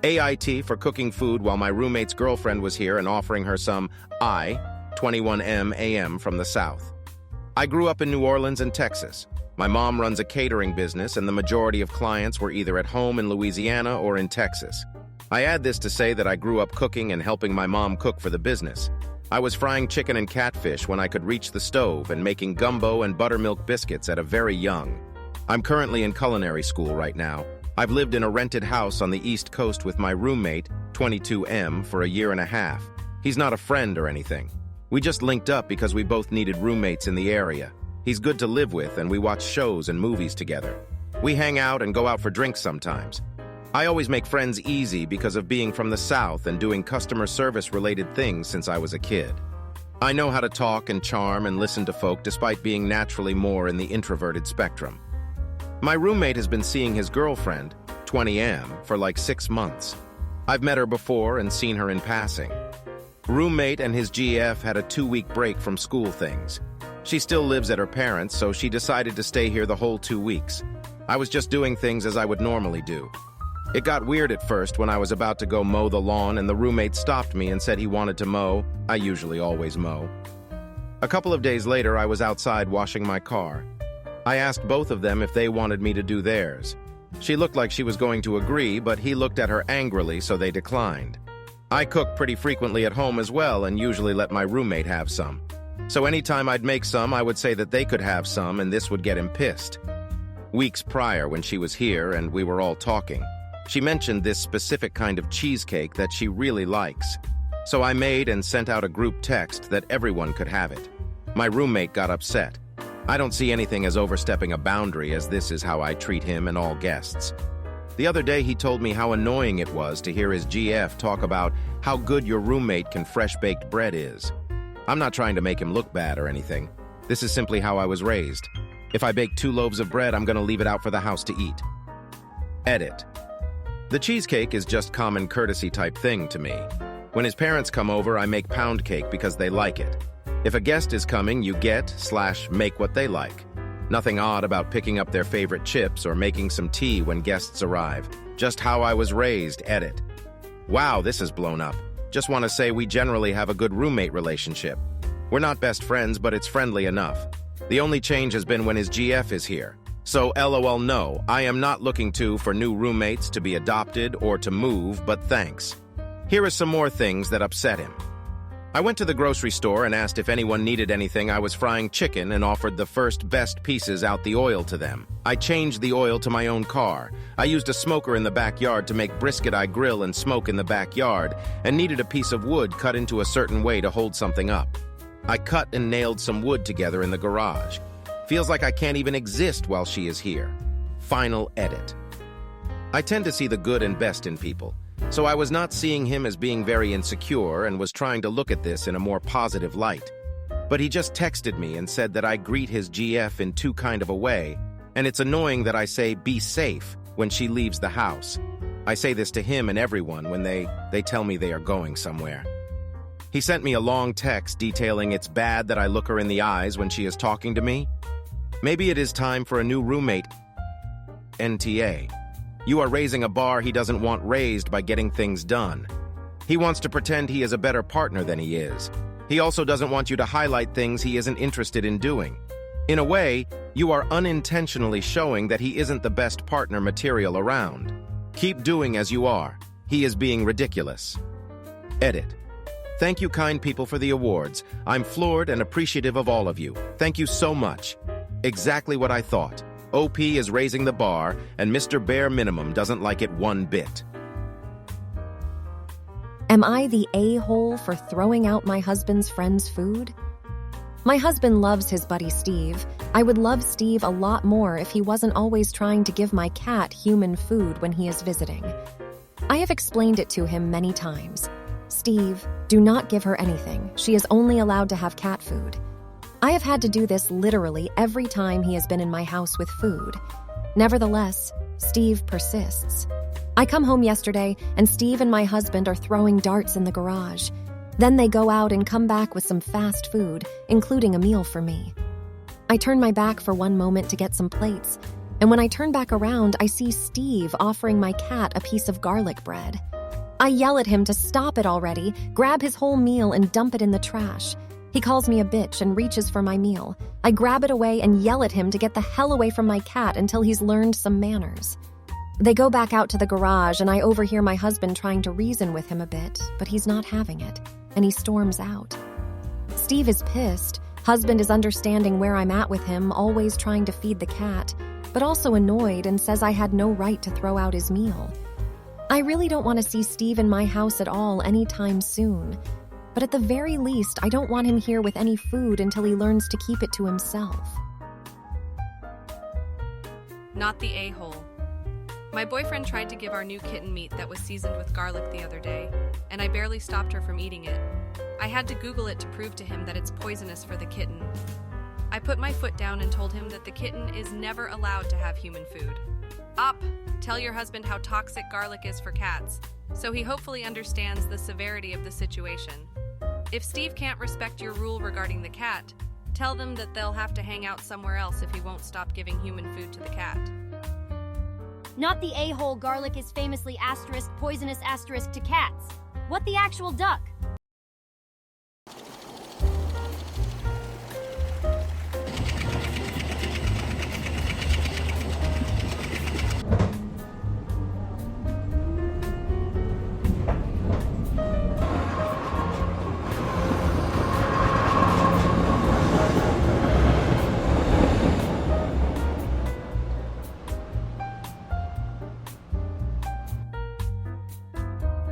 AIT for cooking food while my roommate's girlfriend was here and offering her some 21M AM from the South. I grew up in New Orleans and Texas. My mom runs a catering business and the majority of clients were either at home in Louisiana or in Texas. I add this to say that I grew up cooking and helping my mom cook for the business. I was frying chicken and catfish when I could reach the stove and making gumbo and buttermilk biscuits at a very young. I'm currently in culinary school right now. I've lived in a rented house on the East Coast with my roommate, 22M, for a year and a half. He's not a friend or anything. We just linked up because we both needed roommates in the area. He's good to live with and we watch shows and movies together. We hang out and go out for drinks sometimes. I always make friends easy because of being from the South and doing customer service-related things since I was a kid. I know how to talk and charm and listen to folk despite being naturally more in the introverted spectrum. My roommate has been seeing his girlfriend, 20M, for like 6 months. I've met her before and seen her in passing. Roommate and his GF had a 2-week break from school things. She still lives at her parents', so she decided to stay here the whole 2 weeks. I was just doing things as I would normally do. It got weird at first when I was about to go mow the lawn and the roommate stopped me and said he wanted to mow. I usually always mow. A couple of days later, I was outside washing my car. I asked both of them if they wanted me to do theirs. She looked like she was going to agree, but he looked at her angrily, so they declined. I cook pretty frequently at home as well and usually let my roommate have some. So anytime I'd make some, I would say that they could have some and this would get him pissed. Weeks prior, when she was here and we were all talking, she mentioned this specific kind of cheesecake that she really likes. So I made and sent out a group text that everyone could have it. My roommate got upset. I don't see anything as overstepping a boundary, as this is how I treat him and all guests. The other day he told me how annoying it was to hear his GF talk about how good your roommate can fresh-baked bread is. I'm not trying to make him look bad or anything. This is simply how I was raised. If I bake 2 loaves of bread, I'm going to leave it out for the house to eat. Edit. The cheesecake is just common courtesy type thing to me. When his parents come over, I make pound cake because they like it. If a guest is coming, you get/make what they like. Nothing odd about picking up their favorite chips or making some tea when guests arrive. Just how I was raised, edit. Wow, this is blown up. Just want to say we generally have a good roommate relationship. We're not best friends, but it's friendly enough. The only change has been when his GF is here. So LOL no, I am not looking for new roommates to be adopted or to move, but thanks. Here are some more things that upset him. I went to the grocery store and asked if anyone needed anything. I was frying chicken and offered the first best pieces out the oil to them. I changed the oil to my own car. I used a smoker in the backyard to make brisket I grill and smoke in the backyard and needed a piece of wood cut into a certain way to hold something up. I cut and nailed some wood together in the garage. Feels like I can't even exist while she is here. Final edit. I tend to see the good and best in people, so I was not seeing him as being very insecure and was trying to look at this in a more positive light. But he just texted me and said that I greet his GF in too kind of a way, and it's annoying that I say be safe when she leaves the house. I say this to him and everyone when they tell me they are going somewhere. He sent me a long text detailing it's bad that I look her in the eyes when she is talking to me. Maybe it is time for a new roommate. NTA. You are raising a bar he doesn't want raised by getting things done. He wants to pretend he is a better partner than he is. He also doesn't want you to highlight things he isn't interested in doing. In a way, you are unintentionally showing that he isn't the best partner material around. Keep doing as you are. He is being ridiculous. Edit. Thank you, kind people, for the awards. I'm floored and appreciative of all of you. Thank you so much. Exactly what I thought. OP is raising the bar, and Mr. Bare Minimum doesn't like it one bit. Am I the a-hole for throwing out my husband's friend's food? My husband loves his buddy Steve. I would love Steve a lot more if he wasn't always trying to give my cat human food when he is visiting. I have explained it to him many times. Steve, do not give her anything. She is only allowed to have cat food. I have had to do this literally every time he has been in my house with food. Nevertheless, Steve persists. I come home yesterday, and Steve and my husband are throwing darts in the garage. Then they go out and come back with some fast food, including a meal for me. I turn my back for one moment to get some plates, and when I turn back around, I see Steve offering my cat a piece of garlic bread. I yell at him to stop it already, grab his whole meal and dump it in the trash. He calls me a bitch and reaches for my meal. I grab it away and yell at him to get the hell away from my cat until he's learned some manners. They go back out to the garage and I overhear my husband trying to reason with him a bit, but he's not having it, and he storms out. Steve is pissed. Husband is understanding where I'm at with him, always trying to feed the cat, but also annoyed and says I had no right to throw out his meal. I really don't want to see Steve in my house at all anytime soon, but at the very least, I don't want him here with any food until he learns to keep it to himself. Not the a-hole. My boyfriend tried to give our new kitten meat that was seasoned with garlic the other day, and I barely stopped her from eating it. I had to Google it to prove to him that it's poisonous for the kitten. I put my foot down and told him that the kitten is never allowed to have human food. Up! Tell your husband how toxic garlic is for cats, so he hopefully understands the severity of the situation. If Steve can't respect your rule regarding the cat, tell them that they'll have to hang out somewhere else if he won't stop giving human food to the cat. Not the a-hole. Garlic is famously ** poisonous * to cats. What the actual duck?